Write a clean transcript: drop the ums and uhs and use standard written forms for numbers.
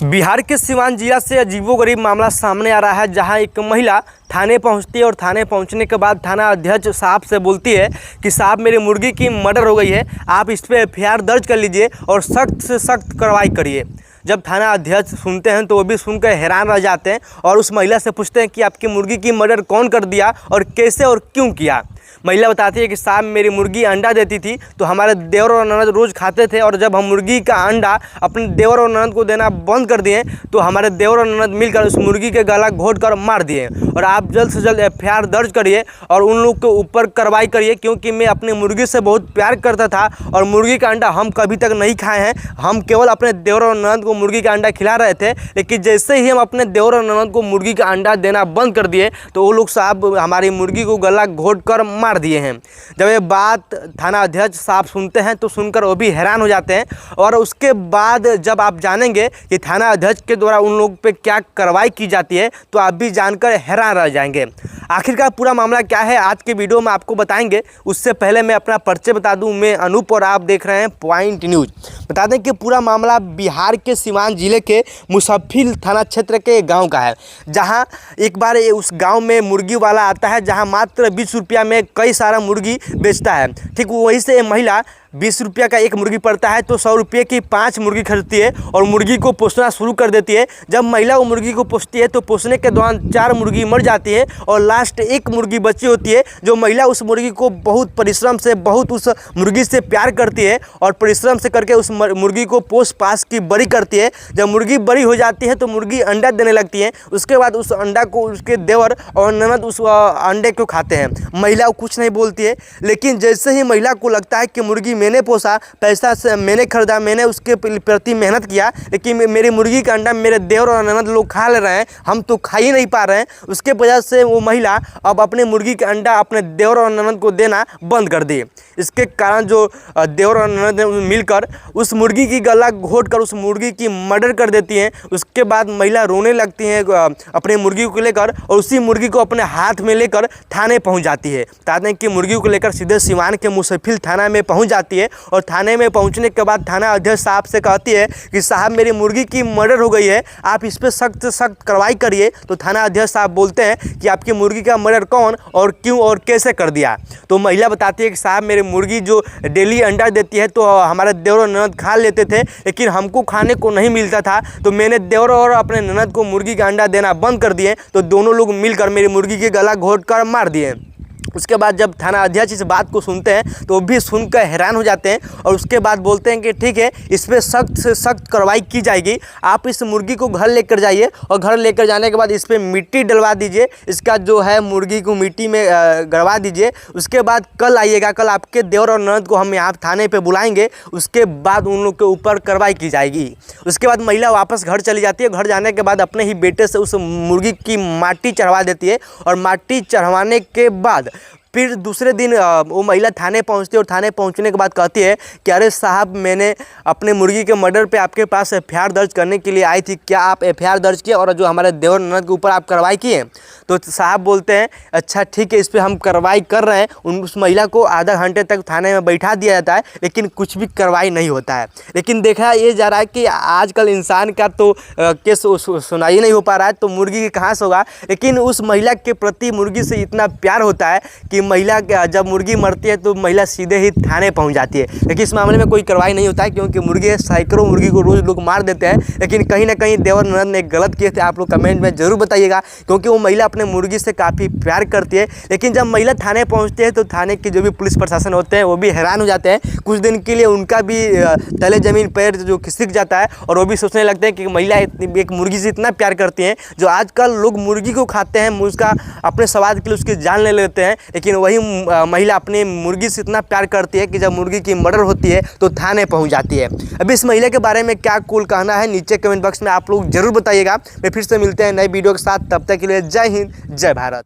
बिहार के सिवान जिला से अजीबोगरीब मामला सामने आ रहा है, जहां एक महिला थाने पहुंचती है और थाने पहुंचने के बाद थाना अध्यक्ष साहब से बोलती है कि साहब मेरी मुर्गी की मर्डर हो गई है, आप इस पर एफआईआर दर्ज कर लीजिए और सख्त से सख्त कार्रवाई करिए। जब थाना अध्यक्ष सुनते हैं तो वो भी सुनकर हैरान रह जाते हैं और उस महिला से पूछते हैं कि आपकी मुर्गी की मर्डर कौन कर दिया और कैसे और क्यों किया। महिला बताती है कि साहब मेरी मुर्गी अंडा देती थी तो हमारे देवर और ननद रोज़ खाते थे, और जब हम मुर्गी का अंडा अपने देवर और ननद को देना बंद कर दिए तो हमारे देवर और ननद मिलकर उस मुर्गी के गला घोट कर मार दिए। और आप जल्द से जल्द एफआईआर दर्ज करिए और उन लोग के ऊपर कार्रवाई करिए, क्योंकि मैं अपनी मुर्गी से बहुत प्यार करता था और मुर्गी का अंडा हम कभी तक नहीं खाए हैं। हम केवल अपने देवर और ननद को मुर्गी का अंडा खिला रहे थे, लेकिन जैसे ही हम अपने देवर और ननद को मुर्गी का अंडा देना बंद कर दिए तो वो लोग साहब हमारी मुर्गी को गला घोट कर मार दिए हैं। जब ये बात थाना अध्यक्ष साहब सुनते हैं तो सुनकर वो भी हैरान हो जाते हैं, और उसके बाद जब आप जानेंगे कि थाना अध्यक्ष के द्वारा उन लोग पे क्या कार्रवाई की जाती है तो आप भी जानकर हैरान रह जाएंगे। आखिरकार पूरा मामला क्या है आज के वीडियो में आपको बताएंगे। उससे पहले मैं अपना परिचय बता दूं, मैं अनूप और आप देख रहे हैं पॉइंट न्यूज। बता दें कि पूरा मामला बिहार के सिवान जिले के मुसफ्फिल थाना क्षेत्र के गांव का है, जहां एक बार उस गांव में मुर्गी वाला आता है, जहां मात्र 20 रुपया में कई सारा मुर्गी बेचता है। ठीक वहीं से महिला 20 रुपया का एक मुर्गी पड़ता है तो 100 रुपये की 5 मुर्गी खरीदती है और मुर्गी को पोसना शुरू कर देती है। जब महिला वो मुर्गी को पोसती है तो पोसने के दौरान 4 मुर्गी मर जाती है और लास्ट एक मुर्गी बची होती है। जो महिला उस मुर्गी को बहुत परिश्रम से बहुत उस मुर्गी से प्यार करती है और परिश्रम से करके उस मुर्गी को पोस पास की बड़ी करती है। जब मुर्गी बड़ी हो जाती है तो मुर्गी अंडा देने लगती है। उसके बाद उस अंडा को उसके देवर और ननद उस अंडे को खाते हैं। महिला कुछ नहीं बोलती है, लेकिन जैसे ही महिला को लगता है कि मुर्गी मैंने पोसा, पैसा से मैंने खरीदा, मैंने उसके प्रति मेहनत किया, लेकिन मेरी मुर्गी का अंडा मेरे देवर और ननद लोग खा ले रहे हैं, हम तो खा ही नहीं पा रहे हैं। उसके वजह से वो महिला अब अपने मुर्गी का अंडा अपने देवर और ननद को देना बंद कर दी। इसके कारण जो देवर और ननद मिलकर उस मुर्गी की गला घोट कर उस मुर्गी की मर्डर कर देती हैं। उसके बाद महिला रोने लगती हैं अपने मुर्गी को लेकर और उसी मुर्गी को अपने हाथ में लेकर थाने पहुंच जाती है। बता दें कि मुर्गी को लेकर सीधे सिवान के मुसफ्फिल थाना में पहुंच जाती है और थाने में पहुंचने के बाद थाना अध्यक्ष साहब से कहती है कि साहब मेरी मुर्गी की मर्डर हो गई है, आप इस पर सख्त से सख्त कार्रवाई करिए। तो थाना अध्यक्ष साहब बोलते हैं कि आपकी मुर्गी का मर्डर कौन और क्यों और कैसे कर दिया। तो महिला बताती है कि साहब मेरी मुर्गी जो डेली अंडा देती है तो हमारे देवर और ननद खा लेते थे, लेकिन हमको खाने को नहीं मिलता था तो मैंने देवर और अपने ननद को मुर्गी का अंडा देना बंद कर दिए, तो दोनों लोग मिलकर मेरी मुर्गी के गला घोट कर मार दिए। उसके बाद जब थाना अध्यक्ष इस बात को सुनते हैं तो वो भी सुनकर हैरान हो जाते हैं और उसके बाद बोलते हैं कि ठीक है, इस पर सख्त से सख्त कार्रवाई की जाएगी। आप इस मुर्गी को घर लेकर जाइए और घर लेकर जाने के बाद इस पर मिट्टी डलवा दीजिए, इसका जो है मुर्गी को मिट्टी में गड़वा दीजिए। उसके बाद कल आइएगा, कल आपके देवर और ननद को हम यहाँ थाने पर बुलाएंगे, उसके बाद उन लोग के ऊपर कार्रवाई की जाएगी। उसके बाद महिला वापस घर चली जाती है। घर जाने के बाद अपने ही बेटे से उस मुर्गी की माटी चढ़वा देती है और माटी चढ़वाने के बाद फिर दूसरे दिन वो महिला थाने पहुंचती है और थाने पहुंचने के बाद कहती है कि अरे साहब मैंने अपने मुर्गी के मर्डर पे आपके पास एफआईआर दर्ज करने के लिए आई थी, क्या आप एफआईआर दर्ज किए और जो हमारे देवर ननद के ऊपर आप कार्रवाई किए। तो साहब बोलते हैं अच्छा ठीक है, इस पर हम कार्रवाई कर रहे हैं। उस महिला को आधा घंटे तक थाने में बैठा दिया जाता है, लेकिन कुछ भी कार्रवाई नहीं होता है। लेकिन देखा ये जा रहा है कि आजकल इंसान का तो केस सुनाई नहीं हो पा रहा है, तो मुर्गी की कहाँ से होगा। लेकिन उस महिला के प्रति मुर्गी से इतना प्यार होता है कि महिला जब मुर्गी मरती है तो महिला सीधे ही थाने पहुंच जाती है। लेकिन इस मामले में कोई कार्रवाई नहीं होता है, क्योंकि मुर्गी सैकड़ों मुर्गी को रोज लोग मार देते हैं। लेकिन कहीं ना कहीं देवर ननद ने गलत किए थे, आप लोग कमेंट में जरूर बताइएगा, क्योंकि वो महिला अपने मुर्गी से काफ़ी प्यार करती है। लेकिन जब महिला थाने पहुँचती है तो थाने के जो भी पुलिस प्रशासन होते हैं वो भी हैरान हो जाते हैं। कुछ दिन के लिए उनका भी तले जमीन पैर जो खिसक जाता है और वो भी सोचने लगते हैं कि महिला एक मुर्गी से इतना प्यार करती हैं। जो आजकल लोग मुर्गी को खाते हैं, उसका अपने स्वाद के लिए उसकी जान ले लेते हैं, लेकिन वही महिला अपनी मुर्गी से इतना प्यार करती है कि जब मुर्गी की मर्डर होती है तो थाने पहुंच जाती है। अभी इस महिला के बारे में क्या कुल कहना है नीचे कमेंट बॉक्स में आप लोग जरूर बताइएगा। मैं फिर से मिलते हैं नई वीडियो के साथ, तब तक के लिए जय हिंद जय भारत।